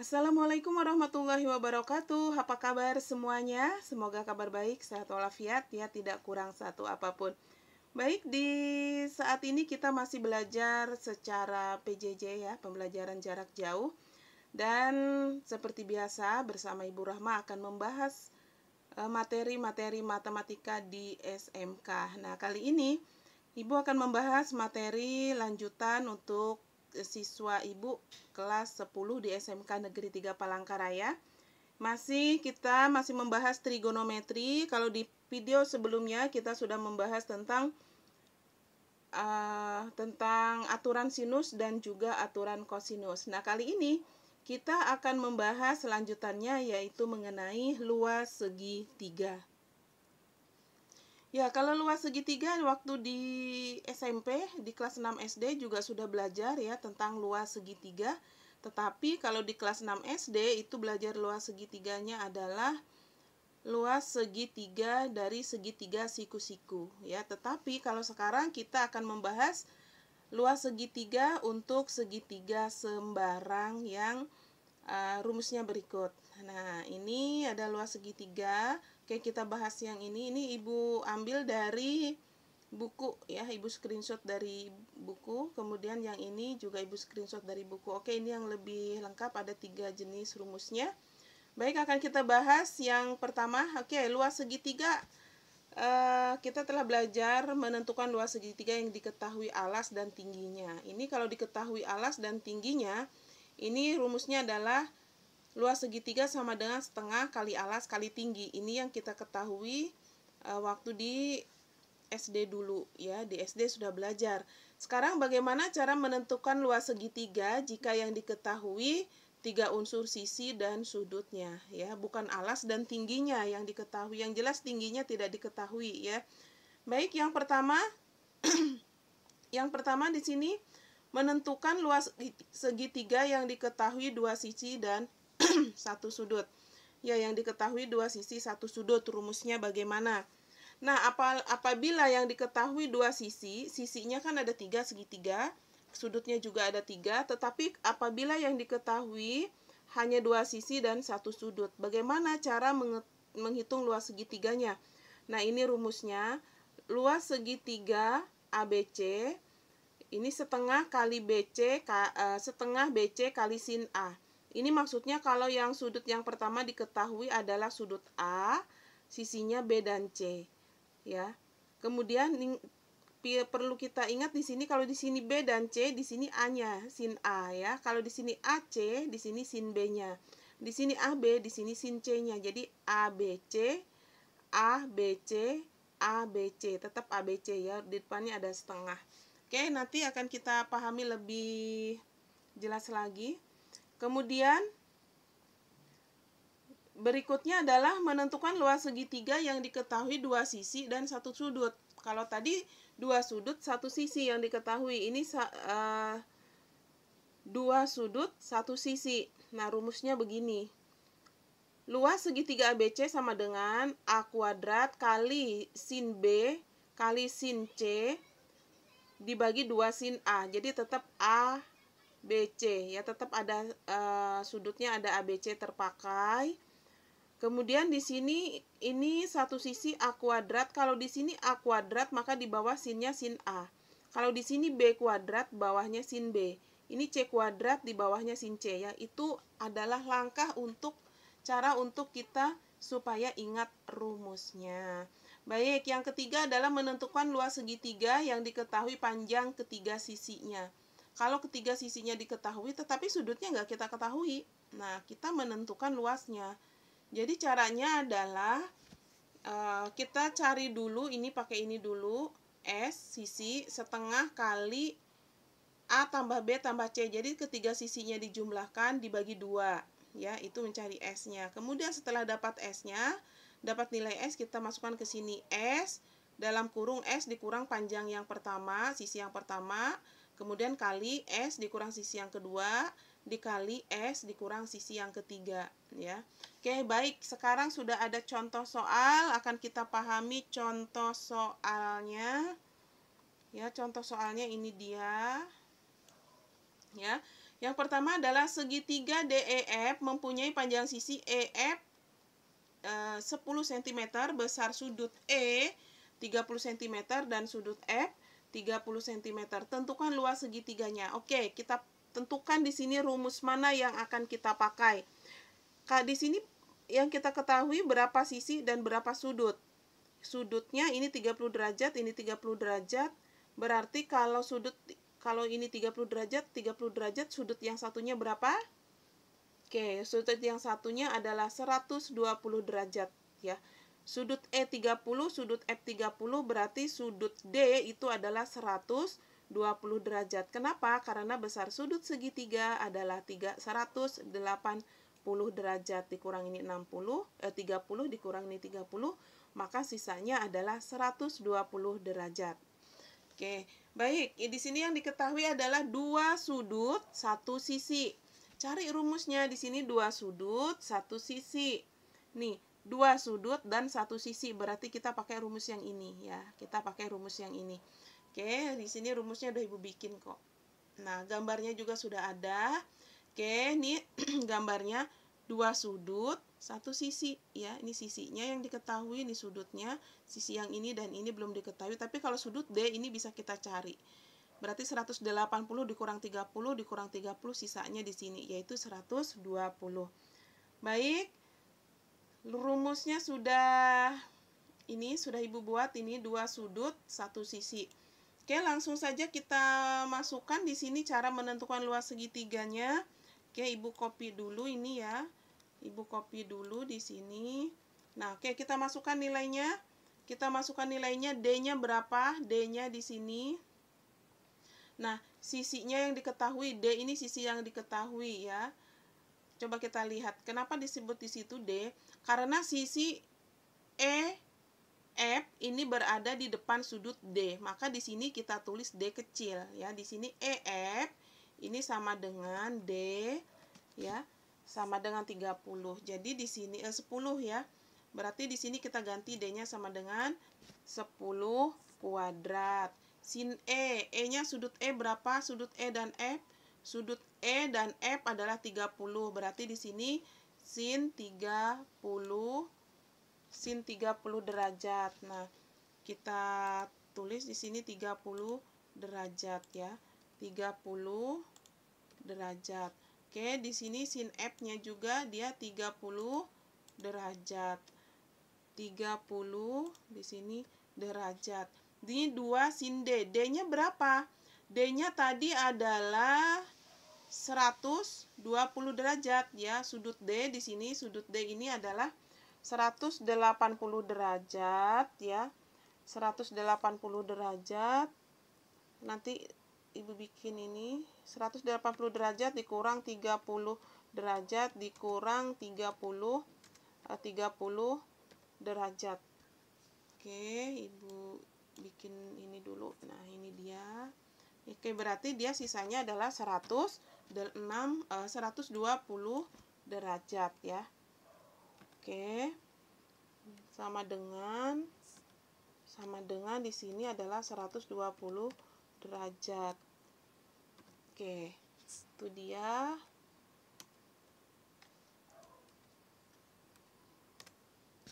Assalamualaikum warahmatullahi wabarakatuh. Apa kabar semuanya? Semoga kabar baik, sehat walafiat, ya, tidak kurang satu apapun. Baik, di saat ini kita masih belajar secara PJJ, ya, pembelajaran jarak jauh. Dan seperti biasa bersama Ibu Rahma akan membahas materi-materi matematika di SMK. Nah, kali ini Ibu akan membahas materi lanjutan untuk siswa Ibu kelas 10 di SMK Negeri 3 Palangkaraya. Kita masih membahas trigonometri. Kalau di video sebelumnya kita sudah membahas tentang aturan sinus dan juga aturan kosinus. Nah, kali ini kita akan membahas lanjutannya, yaitu mengenai luas segitiga. Ya, kalau luas segitiga waktu di SMP, di kelas 6 SD juga sudah belajar, ya, tentang luas segitiga. Tetapi kalau di kelas 6 SD itu belajar luas segitiganya adalah luas segitiga dari segitiga siku-siku, ya. Tetapi kalau sekarang kita akan membahas luas segitiga untuk segitiga sembarang yang rumusnya berikut. Nah, ini ada luas segitiga. Oke, kita bahas yang ini. Ini Ibu ambil dari buku, ya. Ibu screenshot dari buku. Kemudian yang ini juga Ibu screenshot dari buku. Oke, ini yang lebih lengkap, ada 3 jenis rumusnya. Baik, akan kita bahas yang pertama. Oke, luas segitiga. Kita telah belajar menentukan luas segitiga yang diketahui alas dan tingginya. Ini kalau diketahui alas dan tingginya, ini rumusnya adalah luas segitiga sama dengan setengah kali alas kali tinggi. Ini yang kita ketahui waktu di SD dulu, ya. Di SD sudah belajar. Sekarang bagaimana cara menentukan luas segitiga jika yang diketahui 3 unsur sisi dan sudutnya, ya. Bukan alas dan tingginya yang diketahui. Yang jelas tingginya tidak diketahui, ya. Baik, yang pertama di sini menentukan luas segitiga yang diketahui 2 sisi dan 1 sudut. Ya, yang diketahui 2 sisi 1 sudut, rumusnya bagaimana? Nah, apabila yang diketahui 2 sisi, sisinya kan ada 3 segitiga, sudutnya juga ada 3, tetapi apabila yang diketahui hanya 2 sisi dan 1 sudut, bagaimana cara menghitung luas segitiganya? Nah, ini rumusnya. Luas segitiga ABC ini setengah kali BC, setengah BC kali sin A. Ini maksudnya kalau yang sudut yang pertama diketahui adalah sudut A, sisinya B dan C, ya. Kemudian perlu kita ingat di sini, kalau di sini B dan C, di sini A-nya sin A, ya. Kalau di sini AC, di sini sin B-nya. Di sini AB, di sini sin C-nya. Jadi ABC, ABC, ABC, tetap ABC, ya. Di depannya ada setengah. Oke, nanti akan kita pahami lebih jelas lagi. Kemudian berikutnya adalah menentukan luas segitiga yang diketahui 2 sisi dan 1 sudut. Kalau tadi 2 sudut 1 sisi yang diketahui, ini 2 sudut 1 sisi. Nah, rumusnya begini. Luas segitiga ABC sama dengan A kuadrat kali sin B kali sin C dibagi 2 sin A. Jadi tetap A BC, ya, tetap ada sudutnya, ada ABC terpakai. Kemudian di sini ini satu sisi A kuadrat. Kalau di sini A kuadrat, maka di bawah sinnya sin A. Kalau di sini B kuadrat, bawahnya sin B. Ini C kuadrat, di bawahnya sin C, ya. Itu adalah langkah cara untuk kita supaya ingat rumusnya. Baik, yang ketiga adalah menentukan luas segitiga yang diketahui panjang ketiga sisinya. Kalau ketiga sisinya diketahui, tetapi sudutnya nggak kita ketahui, nah, kita menentukan luasnya. Jadi caranya adalah kita cari dulu, ini pakai ini dulu, S sisi setengah kali A tambah B tambah C. Jadi ketiga sisinya dijumlahkan dibagi 2, ya, itu mencari S-nya. Kemudian setelah dapat S-nya, dapat nilai S, kita masukkan ke sini S, dalam kurung S dikurang panjang yang pertama, sisi yang pertama, kemudian kali S dikurang sisi yang kedua, dikali S dikurang sisi yang ketiga, ya. Oke, baik. Sekarang sudah ada contoh soal, akan kita pahami contoh soalnya. Ya, contoh soalnya ini dia. Ya. Yang pertama adalah segitiga DEF mempunyai panjang sisi EF 10 cm, besar sudut E 30 cm, dan sudut F 30 cm. Tentukan luas segitiganya. Oke, kita tentukan di sini rumus mana yang akan kita pakai. Di sini yang kita ketahui berapa sisi dan berapa sudut. Sudutnya ini 30 derajat, ini 30 derajat. Berarti kalau ini 30 derajat, sudut yang satunya berapa? Oke, sudut yang satunya adalah 120 derajat ya. Sudut E 30, sudut F 30, berarti sudut D itu adalah 120 derajat. Kenapa? Karena besar sudut segitiga adalah 180 derajat. Dikurang ini 30 dikurang ini 30, maka sisanya adalah 120 derajat. Oke, baik. Di sini yang diketahui adalah dua sudut, satu sisi. Cari rumusnya. Di sini dua sudut, satu sisi. Nih, dua sudut dan satu sisi. Berarti kita pakai rumus yang ini ya. Kita pakai rumus yang ini. Oke, di sini rumusnya udah Ibu bikin kok. Nah, gambarnya juga sudah ada. Oke, ini gambarnya dua sudut, satu sisi ya. Ini sisinya yang diketahui, ini sudutnya. Sisi yang ini dan ini belum diketahui. Tapi kalau sudut D ini bisa kita cari. Berarti 180 dikurang 30 dikurang 30, sisanya di sini yaitu 120. Baik. Rumusnya sudah Ibu buat, ini dua sudut, satu sisi. Oke, langsung saja kita masukkan di sini cara menentukan luas segitiganya. Oke, Ibu copy dulu ini ya. Ibu copy dulu di sini. Nah, oke, kita masukkan nilainya. D-nya berapa? D-nya di sini. Nah, sisinya yang diketahui, D ini sisi yang diketahui ya. Coba kita lihat, kenapa disebut di situ D? Karena sisi EF ini berada di depan sudut D. Maka di sini kita tulis D kecil ya. Di sini EF ini sama dengan D ya, sama dengan 30. Jadi di sini 10 ya. Berarti di sini kita ganti D-nya sama dengan 10 kuadrat. Sin E-nya sudut E berapa? Sudut E dan F. Sudut E dan F adalah 30. Berarti di sini sin 30 derajat. Nah, kita tulis di sini 30 derajat ya. 30 derajat. Oke, di sini sin F-nya juga dia 30 derajat. 30 di sini derajat. Ini 2 sin D. D-nya berapa? D-nya tadi adalah 120 derajat ya. Sudut D di sini, sudut D ini adalah 180 derajat ya. 180 derajat. Nanti Ibu bikin ini 180 derajat dikurang 30 derajat dikurang 30 derajat. Oke, Ibu bikin ini dulu. Nah, ini dia. Oke, berarti dia sisanya adalah 120 derajat ya. Oke. Sama dengan di sini adalah 120 derajat. Oke. Itu dia.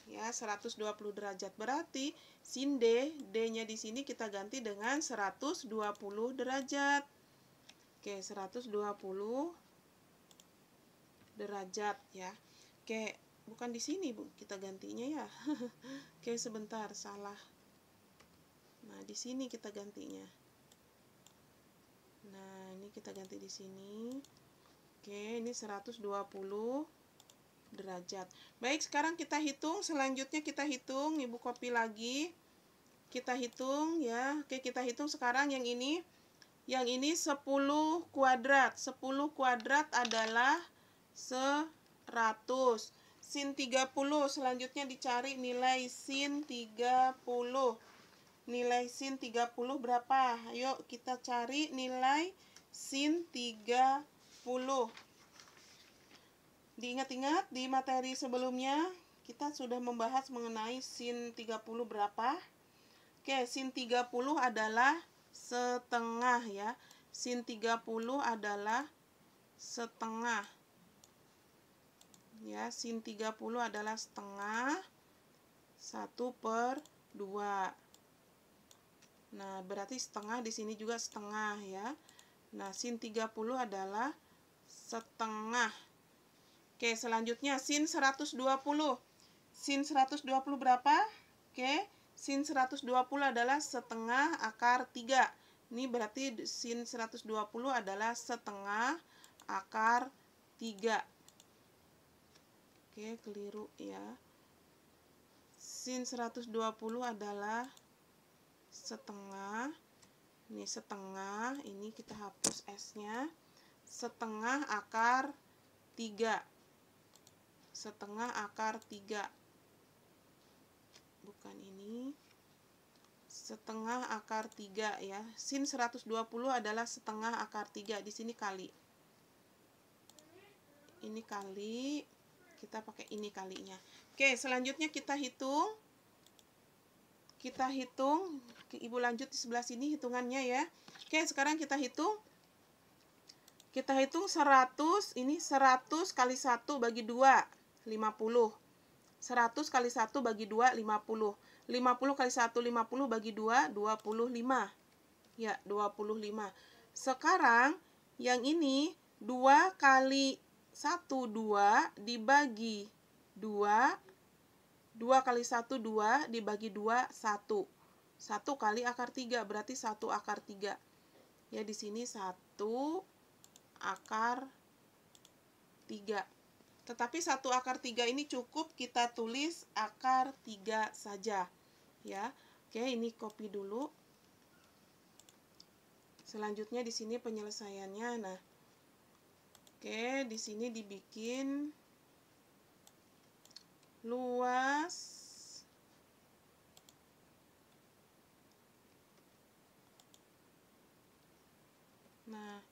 Ya, 120 derajat. Berarti sin D, D-nya di sini kita ganti dengan 120 derajat. Oke, 120 derajat ya. Oke, bukan di sini, Bu. Kita gantinya ya. Oke, sebentar, salah. Nah, di sini kita gantinya. Nah, ini kita ganti di sini. Oke, ini 120 derajat. Baik, sekarang kita hitung. Selanjutnya kita hitung. Ibu copy lagi. Kita hitung ya. Oke, kita hitung sekarang yang ini. Yang ini 10 kuadrat. 10 kuadrat adalah 100. Sin 30. Selanjutnya dicari nilai sin 30. Nilai sin 30 berapa? Ayo kita cari nilai sin 30. Diingat-ingat di materi sebelumnya kita sudah membahas mengenai sin 30 berapa? Oke, sin 30 adalah setengah ya. Sin 30 adalah setengah. Ya, sin 30 adalah setengah 1/2. Nah, berarti setengah di sini juga setengah ya. Nah, sin 30 adalah setengah. Oke, selanjutnya sin 120. Sin 120 berapa? Oke, sin 120 adalah setengah akar 3. Ini berarti sin 120 adalah setengah akar 3. Oke, keliru ya. Sin 120 adalah setengah. Ini setengah, ini kita hapus S-nya. Setengah akar 3. Setengah akar 3. Bukan ini. Setengah akar 3 ya. Sin 120 adalah setengah akar 3. Di sini kali. Ini kali. Kita pakai ini kalinya. Oke, selanjutnya kita hitung. Ibu lanjut di sebelah sini hitungannya ya. Oke, sekarang kita hitung. Kita hitung 100, ini 100 kali 1 bagi 2, 50. 100 kali 1 bagi 2, 50. 50 kali 1, 50 bagi 2, 25. Ya, 25. Sekarang, yang ini 2 kali 1, 2 dibagi 2. 2 kali 1, 2 dibagi 2, 1. 1 kali akar 3, berarti 1 akar 3. Ya, di sini 1 akar 3. Tetapi 1 akar 3 ini cukup kita tulis akar 3 saja. Ya. Oke, ini copy dulu. Selanjutnya di sini penyelesaiannya. Nah. Oke, di sini dibikin luas nah,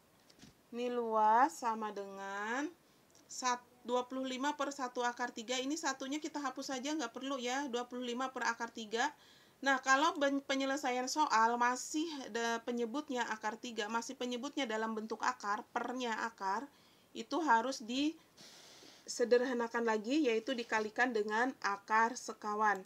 ini luas sama dengan 25 per 1 akar 3. Ini satunya kita hapus saja, nggak perlu ya, 25 per akar 3. Nah, kalau penyelesaian soal masih ada penyebutnya akar 3, masih penyebutnya dalam bentuk akar, pernya akar, itu harus disederhanakan lagi, yaitu dikalikan dengan akar sekawan.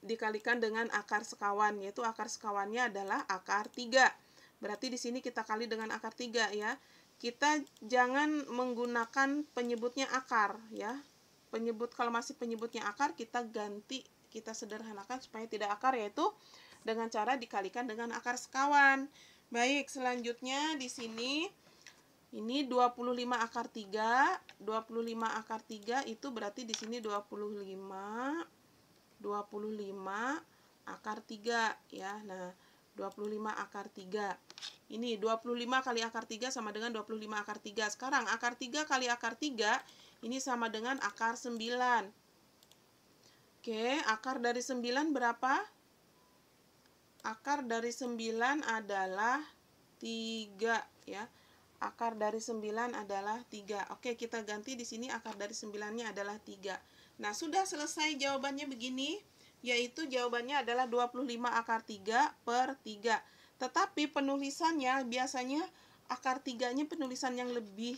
Dikalikan dengan akar sekawan, yaitu akar sekawannya adalah akar 3. Berarti di sini kita kali dengan akar 3 ya. Kita jangan menggunakan penyebutnya akar ya. Kalau masih penyebutnya akar, kita ganti, kita sederhanakan supaya tidak akar, yaitu dengan cara dikalikan dengan akar sekawan. Baik, selanjutnya di sini ini 25 akar 3. 25 akar 3 itu berarti di sini 25 akar 3 ya. Nah, 25 akar 3. Ini 25 kali akar 3 sama dengan 25 akar 3. Sekarang akar 3 kali akar 3 ini sama dengan akar 9. Oke, akar dari 9 berapa? Akar dari 9 adalah 3 ya. Akar dari 9 adalah 3. Oke, kita ganti di sini akar dari 9-nya adalah 3. Nah, sudah selesai jawabannya begini, yaitu jawabannya adalah 25 akar 3 per 3. Tetapi penulisannya biasanya akar 3-nya penulisan yang lebih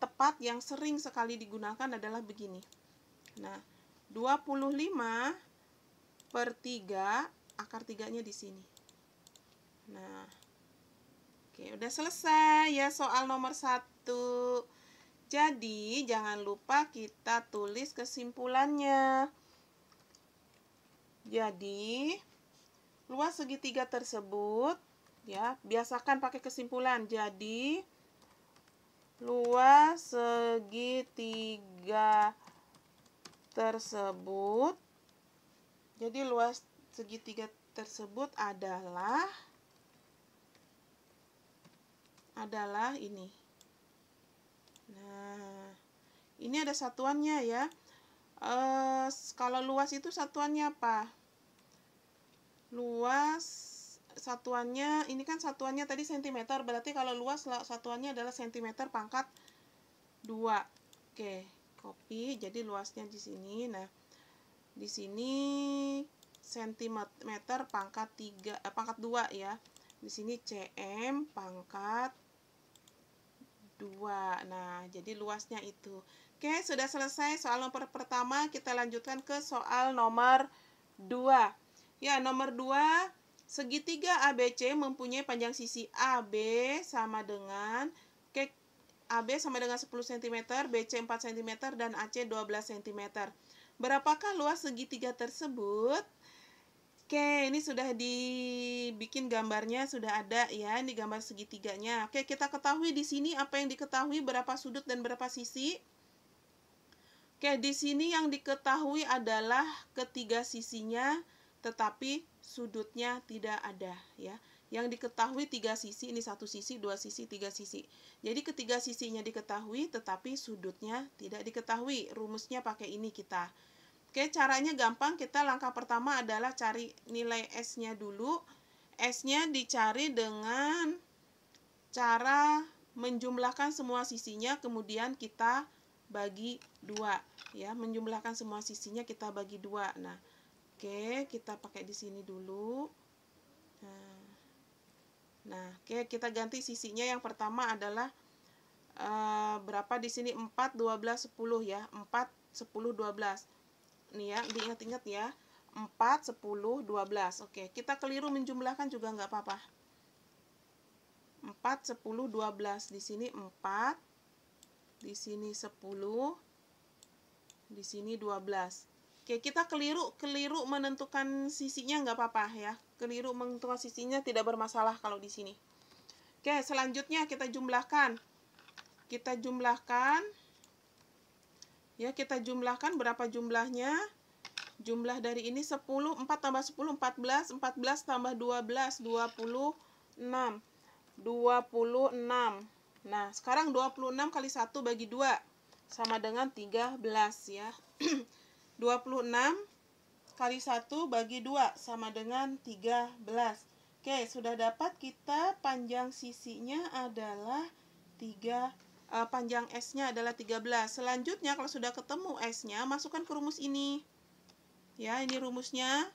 tepat, yang sering sekali digunakan adalah begini. Nah, 25 per 3, akar 3-nya di sini. Nah, oke, udah selesai ya soal nomor 1. Jadi, jangan lupa kita tulis kesimpulannya. Jadi, luas segitiga tersebut, ya, biasakan pakai kesimpulan. Jadi, luas segitiga tersebut, jadi luas segitiga tersebut adalah ini. Nah, ini ada satuannya ya. Kalau luas itu satuannya apa? Luas satuannya, ini kan satuannya tadi cm, berarti kalau luas satuannya adalah cm pangkat 2. Oke, copy. Jadi luasnya di sini. Nah, di sini cm pangkat 2 ya. Di sini cm pangkat 2. Nah, jadi luasnya itu. Oke, sudah selesai soal nomor pertama. Kita lanjutkan ke soal nomor 2. Ya, nomor 2. Segitiga ABC mempunyai panjang sisi AB sama dengan AB sama dengan 10 cm, BC 4 cm, dan AC 12 cm. Berapakah luas segitiga tersebut? Oke, ini sudah dibikin gambarnya, sudah ada ya, ini gambar segitiganya. Oke, kita ketahui di sini apa yang diketahui, berapa sudut dan berapa sisi. Oke, di sini yang diketahui adalah ketiga sisinya, tetapi sudutnya tidak ada ya. Yang diketahui 3 sisi, ini 1 sisi, 2 sisi, 3 sisi. Jadi ketiga sisinya diketahui, tetapi sudutnya tidak diketahui. Rumusnya pakai ini kita. Oke, caranya gampang. Kita langkah pertama adalah cari nilai S-nya dulu. S-nya dicari dengan cara menjumlahkan semua sisinya, kemudian kita bagi 2 ya. Menjumlahkan semua sisinya kita bagi 2. Nah, oke, kita pakai di sini dulu. Nah, oke, kita ganti sisinya. Yang pertama adalah berapa di sini? 4, 12, 10 ya. 4, 10, 12. Nih ya, diingat-ingat ya. 4, 10, 12. Oke, kita keliru menjumlahkan juga nggak apa-apa. 4, 10, 12. Di sini 4. Di sini 10. Di sini 12. Oke, kita keliru menentukan sisinya nggak apa-apa ya. Keliru menentukan sisinya tidak bermasalah kalau di sini. Oke, selanjutnya kita jumlahkan. Kita jumlahkan. Ya, kita jumlahkan berapa jumlahnya? Jumlah dari ini 10, 4 tambah 10, 14. 14 tambah 12, 26. 26. Nah, sekarang 26 kali 1 bagi 2. Sama dengan 13 ya. 26 kali 1 bagi 2 sama dengan 13. Oke, sudah dapat kita panjang sisinya adalah 3, panjang S-nya adalah 13. Selanjutnya kalau sudah ketemu S-nya, masukkan ke rumus ini. Ya, ini rumusnya.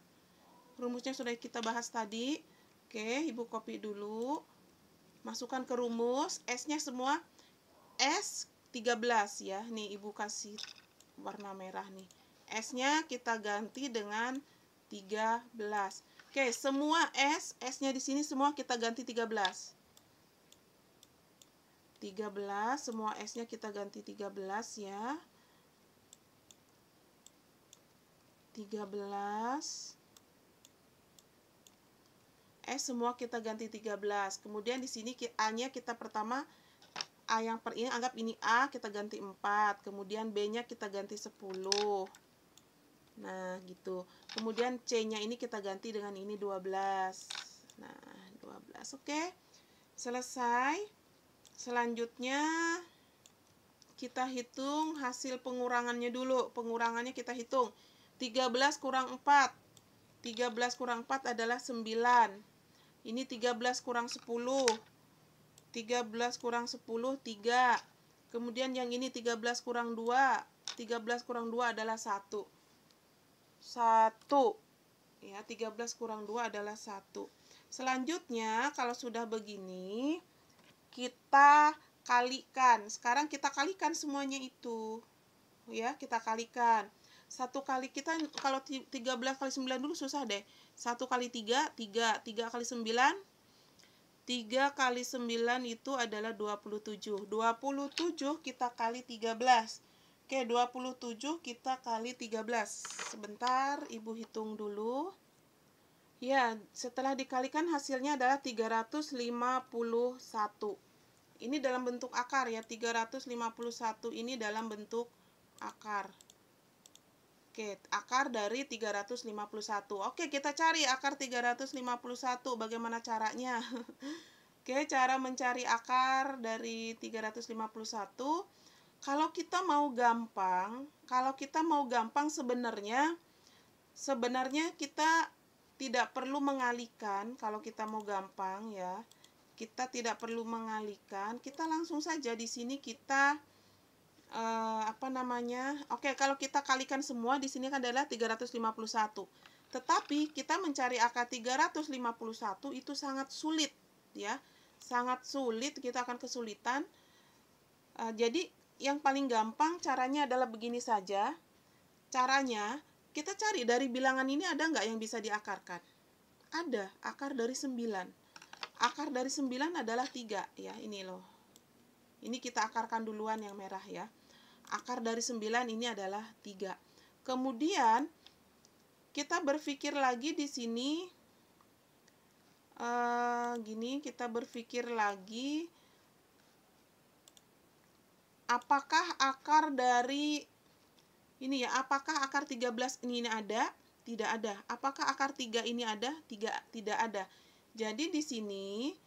Rumusnya sudah kita bahas tadi. Oke, Ibu copy dulu. Masukkan ke rumus. S-nya semua S 13 ya. Nih, Ibu kasih warna merah nih. S-nya kita ganti dengan 13. Oke, semua S-nya di sini semua kita ganti 13. 13, semua S-nya kita ganti 13 ya. 13. S semua kita ganti 13. Kemudian di sini A-nya kita pertama A yang ini anggap ini A, kita ganti 4. Kemudian B-nya kita ganti 10. Nah, gitu. Kemudian C-nya ini kita ganti dengan ini 12. Nah, 12. Oke. Selesai. Selanjutnya kita hitung hasil pengurangannya dulu. Pengurangannya kita hitung. 13 kurang 4. 13 kurang 4 adalah 9. Ini 13 kurang 10. 13 kurang 10, 3. Kemudian yang ini 13 kurang 2. 13 kurang 2 adalah 1. 1. Ya, 13 kurang 2 adalah 1. Selanjutnya, kalau sudah begini, kita kalikan. Sekarang kita kalikan semuanya itu. Ya, kita kalikan. 1 kali kita, kalau 13 kali 9 dulu susah deh. 1 kali 3, 3. 3 kali 9, 3 kali 9 itu adalah 27. 27 kita kali 13. Oke, 27 kita kali 13. Sebentar, Ibu hitung dulu. Ya, setelah dikalikan hasilnya adalah 351. Ini dalam bentuk akar ya, 351 ini dalam bentuk akar. Oke, akar dari 351. Oke, kita cari akar 351. Bagaimana caranya? Oke, cara mencari akar dari 351. Kalau kita mau gampang sebenarnya kita tidak perlu mengalihkan. Kalau kita mau gampang ya, kita tidak perlu mengalihkan. Kita langsung saja di sini kita Oke, kalau kita kalikan semua di sini kan adalah 351. Tetapi kita mencari akar 351 itu sangat sulit ya. Sangat sulit, kita akan kesulitan. Jadi yang paling gampang caranya adalah begini saja. Caranya, kita cari dari bilangan ini ada nggak yang bisa diakarkan? Ada, akar dari 9. Akar dari 9 adalah 3, ya, ini loh. Ini kita akarkan duluan yang merah ya. Akar dari 9 ini adalah 3. Kemudian, kita berpikir lagi di sini, gini, kita berpikir lagi, apakah akar dari ini ya, apakah akar 13 ini ada? Tidak ada. Apakah akar 3 ini ada? Tidak ada. Jadi di sini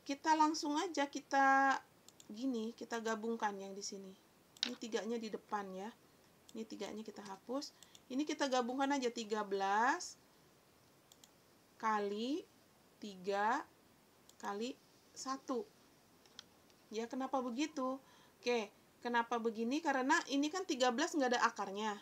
kita langsung aja kita gabungkan yang di sini. Ini 3-nya di depan ya. Ini 3-nya kita hapus. Ini kita gabungkan aja 13 kali 3 kali 1. Ya, kenapa begitu? Oke, kenapa begini? Karena ini kan 13 nggak ada akarnya.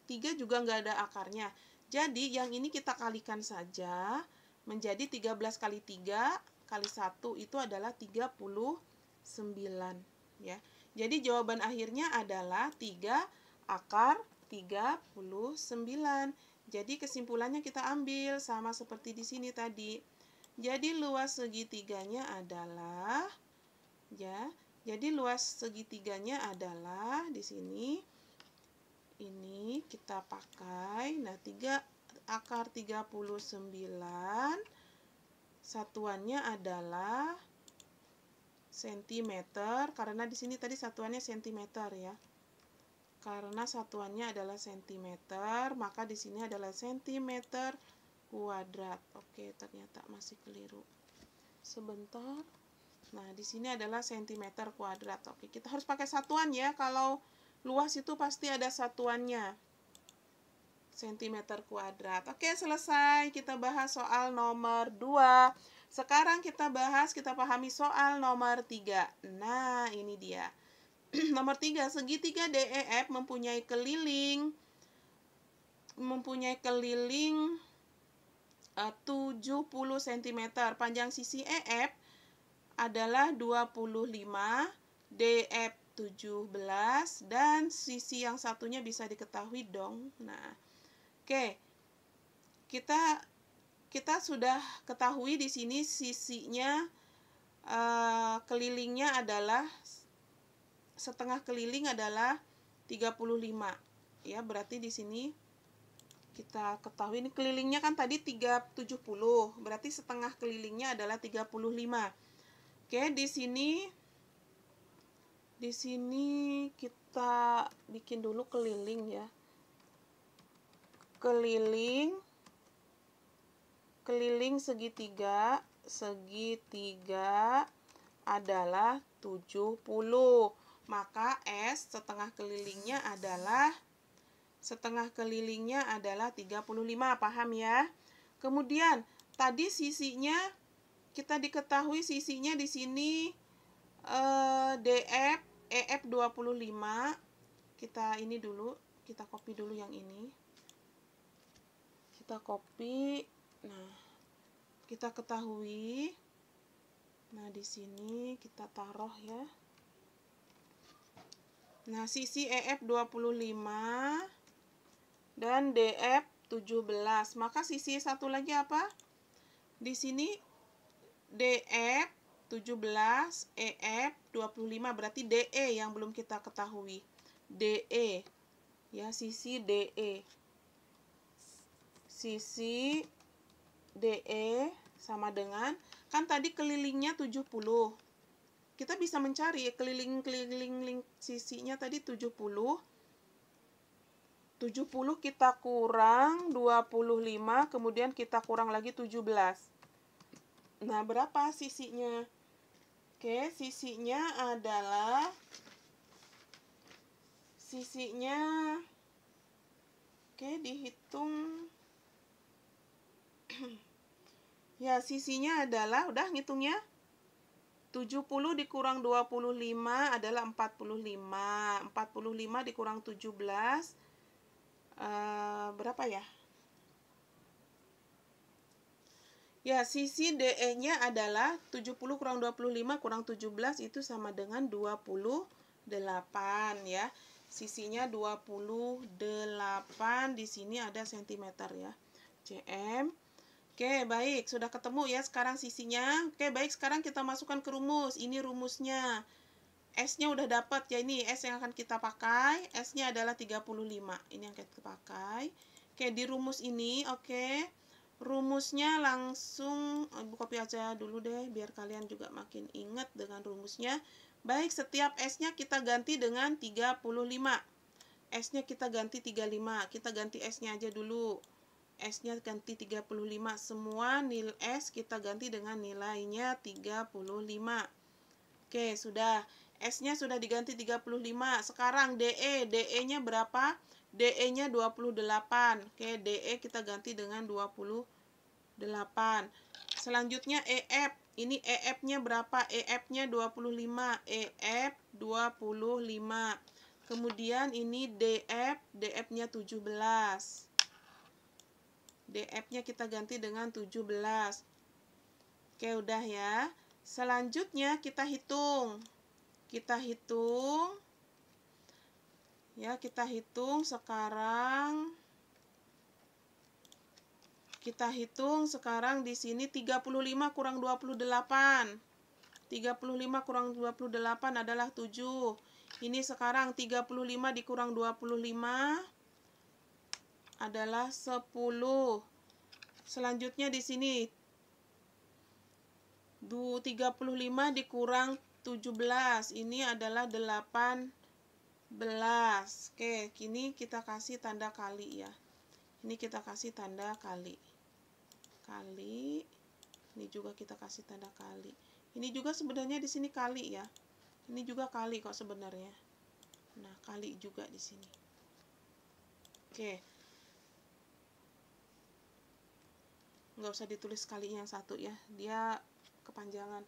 3 juga nggak ada akarnya. Jadi, yang ini kita kalikan saja. Menjadi 13 kali 3 kali 1 itu adalah 39. Ya. Jadi, jawaban akhirnya adalah 3 akar 39. Jadi, kesimpulannya kita ambil sama seperti di sini tadi. Jadi, luas segitiganya adalah, ya, jadi luas segitiganya adalah di sini. Ini kita pakai. Nah, 3 akar 39 satuannya adalah sentimeter, karena di sini tadi satuannya sentimeter ya. Karena satuannya adalah sentimeter, maka di sini adalah sentimeter kuadrat. Oke, ternyata masih keliru. Sebentar. Nah, di sini adalah sentimeter kuadrat. Oke, kita harus pakai satuan ya. Kalau luas itu pasti ada satuannya. Sentimeter kuadrat. Oke, selesai. Kita bahas soal nomor 2. Sekarang kita pahami soal nomor 3. Nah, ini dia. Nomor 3, segitiga DEF mempunyai keliling 70 cm. Panjang sisi EF adalah 25, DF 17, dan sisi yang satunya bisa diketahui dong. Nah, oke. Kita sudah ketahui di sini sisinya, kelilingnya adalah, setengah keliling adalah 35. Ya, berarti di sini kita ketahui ini kelilingnya kan tadi 370, berarti setengah kelilingnya adalah 35. Oke, di sini kita bikin dulu keliling ya. Keliling segitiga adalah 70. Maka S setengah kelilingnya adalah 35, paham ya? Kemudian tadi sisinya kita diketahui sisinya di sini DF EF 25. Kita ini dulu, kita copy dulu yang ini. Kita copy. Nah, kita ketahui. Nah, di sini kita taruh ya. Nah, sisi EF 25 dan DF 17. Maka sisi satu lagi apa? Di sini DF 17, EF 25, berarti DE yang belum kita ketahui. DE. Ya, sisi DE. Sisi DE sama dengan, kan tadi kelilingnya 70. Kita bisa mencari keliling sisinya tadi 70. 70 kita kurang 25, kemudian kita kurang lagi 17. Nah, berapa sisinya? Oke, sisinya adalah dihitung. Ya, sisinya adalah, udah ngitungnya, 70 dikurang 25 adalah 45. 45 dikurang 17, berapa ya? Ya, sisi DE-nya adalah 70 kurang 25 kurang 17 itu sama dengan 28 ya. Sisinya 28, di sini ada sentimeter ya. cm. Oke, baik, sudah ketemu ya sekarang sisinya. Oke, baik, sekarang kita masukkan ke rumus. Ini rumusnya. S-nya udah dapat ya, ini S yang akan kita pakai. S-nya adalah 35. Ini yang kita pakai. Oke, di rumus ini, oke. Rumusnya langsung Ibu copy aja dulu deh biar kalian juga makin ingat dengan rumusnya. Baik, setiap S-nya kita ganti dengan 35. S-nya kita ganti 35. Kita ganti S-nya aja dulu. S-nya ganti 35. Semua nilai S kita ganti dengan nilainya 35. Oke, sudah. S-nya sudah diganti 35. Sekarang DE. DE-nya berapa? DE-nya 28. Oke, DE kita ganti dengan 28. Selanjutnya EF. Ini EF-nya berapa? EF-nya 25. EF 25. Kemudian ini DF. DF-nya 17. DF-nya kita ganti dengan 17. Oke, udah ya. Selanjutnya kita hitung. Kita hitung. Ya, kita hitung sekarang. Kita hitung sekarang di sini 35 kurang 28. 35 kurang 28 adalah 7. Ini sekarang 35 dikurang 25 adalah 10. Selanjutnya di sini 35 dikurang 17. Ini adalah 18. Oke, kini kita kasih tanda kali ya. Ini kita kasih tanda kali. Kali. Ini juga kita kasih tanda kali. Ini juga sebenarnya di sini kali ya. Ini juga kali kok sebenarnya. Nah, kali juga di sini. Oke. Nggak usah ditulis kalinya yang satu ya. Dia kepanjangan.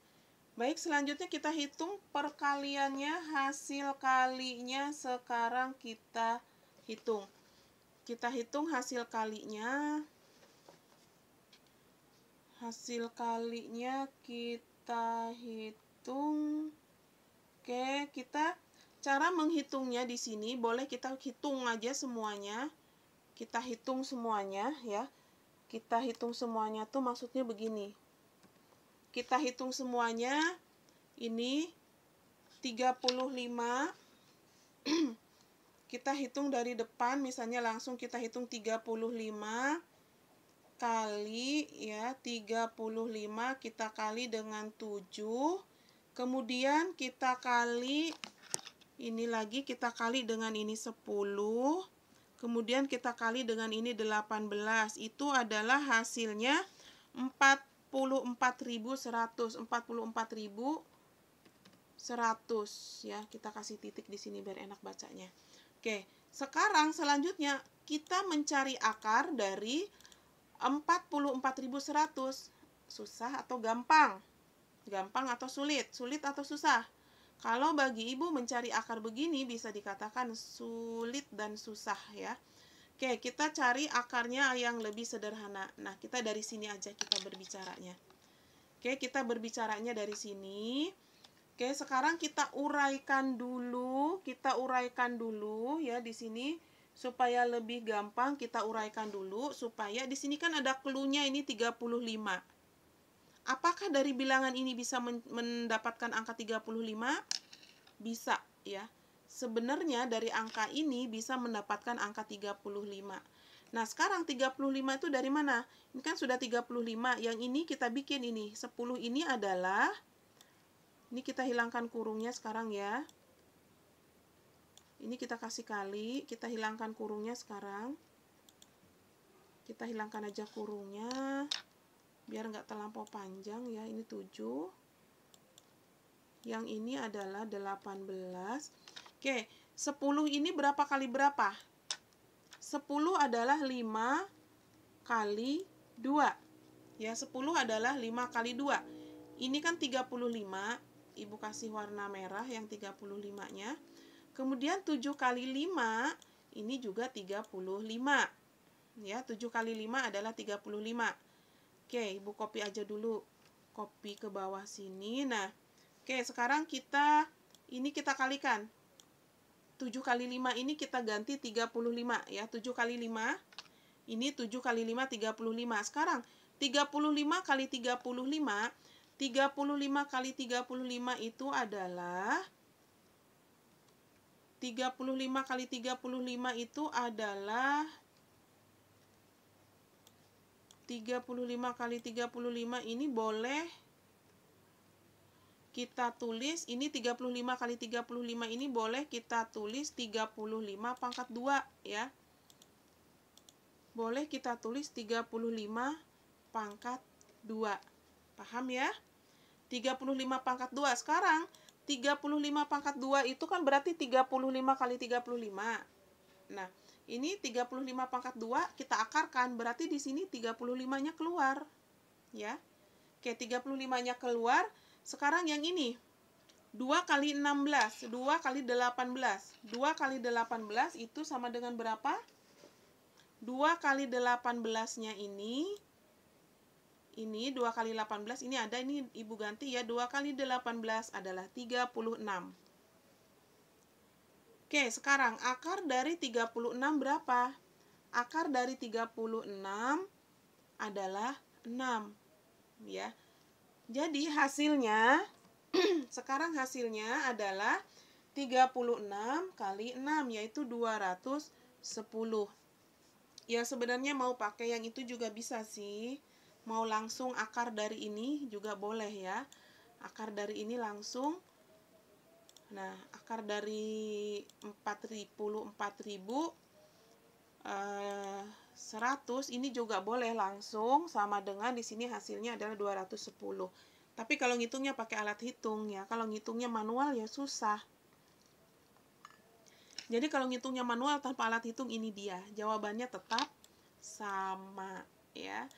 Baik, selanjutnya kita hitung perkaliannya, hasil kalinya sekarang kita hitung. Kita hitung hasil kalinya. Hasil kalinya kita hitung. Oke, kita cara menghitungnya di sini boleh kita hitung aja semuanya. Kita hitung semuanya ya. Kita hitung semuanya tuh maksudnya begini. Kita hitung semuanya, ini 35, kita hitung dari depan, misalnya langsung kita hitung 35 kali, ya, 35 kita kali dengan 7, kemudian kita kali, ini lagi kita kali dengan ini 10, kemudian kita kali dengan ini 18, itu adalah hasilnya 44.100 ya. Kita kasih titik di sini biar enak bacanya. Oke, sekarang selanjutnya kita mencari akar dari 44.100. Susah atau gampang? Gampang atau sulit? Sulit atau susah? Kalau bagi ibu mencari akar begini bisa dikatakan sulit dan susah ya. Oke, kita cari akarnya yang lebih sederhana. Nah, kita dari sini aja kita berbicaranya. Oke, kita berbicaranya dari sini. Oke, sekarang kita uraikan dulu. Kita uraikan dulu ya di sini supaya lebih gampang kita uraikan dulu supaya di sini kan ada clue-nya ini 35. Apakah dari bilangan ini bisa mendapatkan angka 35? Bisa ya. Sebenarnya dari angka ini bisa mendapatkan angka 35. Nah, sekarang 35 itu dari mana? Ini kan sudah 35. Yang ini kita bikin ini. 10 ini adalah, ini kita hilangkan kurungnya sekarang ya. Ini kita kasih kali. Kita hilangkan kurungnya sekarang. Kita hilangkan aja kurungnya. Biar nggak terlampau panjang ya. Ini 7. Yang ini adalah 18. Oke, 10 ini berapa kali berapa? 10 adalah 5 kali 2. Ya, 10 adalah 5 kali 2. Ini kan 35. Ibu kasih warna merah yang 35-nya. Kemudian 7 kali 5, ini juga 35. Ya, 7 kali 5 adalah 35. Oke, Ibu copy aja dulu. Copy ke bawah sini. Nah, oke, sekarang kita kalikan. 7 kali 5 ini kita ganti 35 ya. 7 kali 5 ini 7 kali 5 35. Sekarang 35 kali 35, 35 kali 35 itu adalah 35 kali 35 itu adalah 35 kali 35 ini boleh kita tulis, ini 35 kali 35 ini boleh kita tulis 35 pangkat 2 ya. Boleh kita tulis 35 pangkat 2. Paham ya? 35 pangkat 2. Sekarang 35 pangkat 2 itu kan berarti 35 kali 35. Nah, ini 35 pangkat 2 kita akarkan, berarti di sini 35-nya keluar. Ya. Oke, 35-nya keluar. Sekarang yang ini 2 kali 16, 2 kali 18. 2 kali 18 itu sama dengan berapa? 2 kali 18-nya ini 2 kali 18 ini ada, ini Ibu ganti ya. 2 kali 18 adalah 36. Oke, sekarang akar dari 36 berapa? Akar dari 36 adalah 6 ya. Jadi hasilnya sekarang hasilnya adalah 36 kali 6 yaitu 210. Ya sebenarnya mau pakai yang itu juga bisa sih. Mau langsung akar dari ini juga boleh ya. Akar dari ini langsung. Nah, akar dari 100 ini juga boleh langsung, sama dengan di sini hasilnya adalah 210. Tapi kalau ngitungnya pakai alat hitung ya, kalau ngitungnya manual ya susah. Jadi kalau ngitungnya manual tanpa alat hitung ini dia, jawabannya tetap sama ya.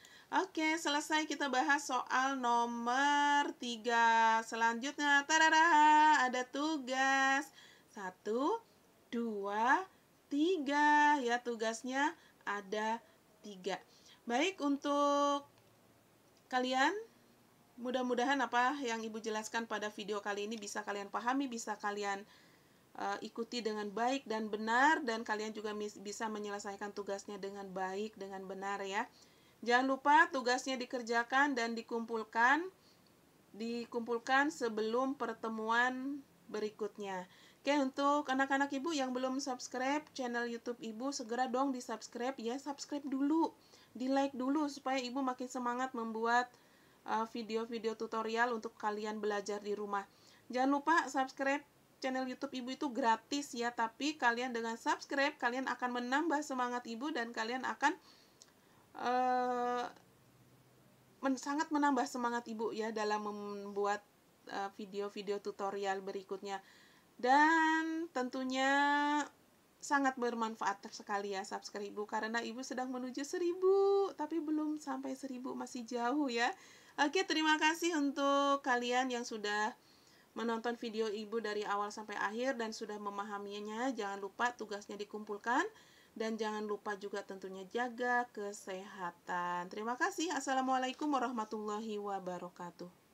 Oke, selesai kita bahas soal nomor 3. Selanjutnya, tarara, ada tugas 1, 2, 3 ya, tugasnya ada 3. Baik, untuk kalian, mudah-mudahan apa yang Ibu jelaskan pada video kali ini bisa kalian pahami, bisa kalian ikuti dengan baik dan benar, dan kalian juga bisa menyelesaikan tugasnya dengan baik, dengan benar ya. Jangan lupa tugasnya dikerjakan dan dikumpulkan sebelum pertemuan berikutnya. Oke, untuk anak-anak Ibu yang belum subscribe channel YouTube Ibu, segera dong di-subscribe ya, subscribe dulu, di-like dulu supaya Ibu makin semangat membuat video-video tutorial untuk kalian belajar di rumah. Jangan lupa subscribe channel YouTube Ibu itu gratis ya, tapi kalian dengan subscribe kalian akan menambah semangat Ibu dan kalian akan sangat menambah semangat Ibu ya dalam membuat video-video tutorial berikutnya. Dan tentunya sangat bermanfaat sekali ya subscribe Ibu, karena Ibu sedang menuju 1000, tapi belum sampai 1000, masih jauh ya. Oke, terima kasih untuk kalian yang sudah menonton video Ibu dari awal sampai akhir dan sudah memahaminya. Jangan lupa tugasnya dikumpulkan. Dan jangan lupa juga tentunya jaga kesehatan. Terima kasih. Assalamualaikum warahmatullahi wabarakatuh.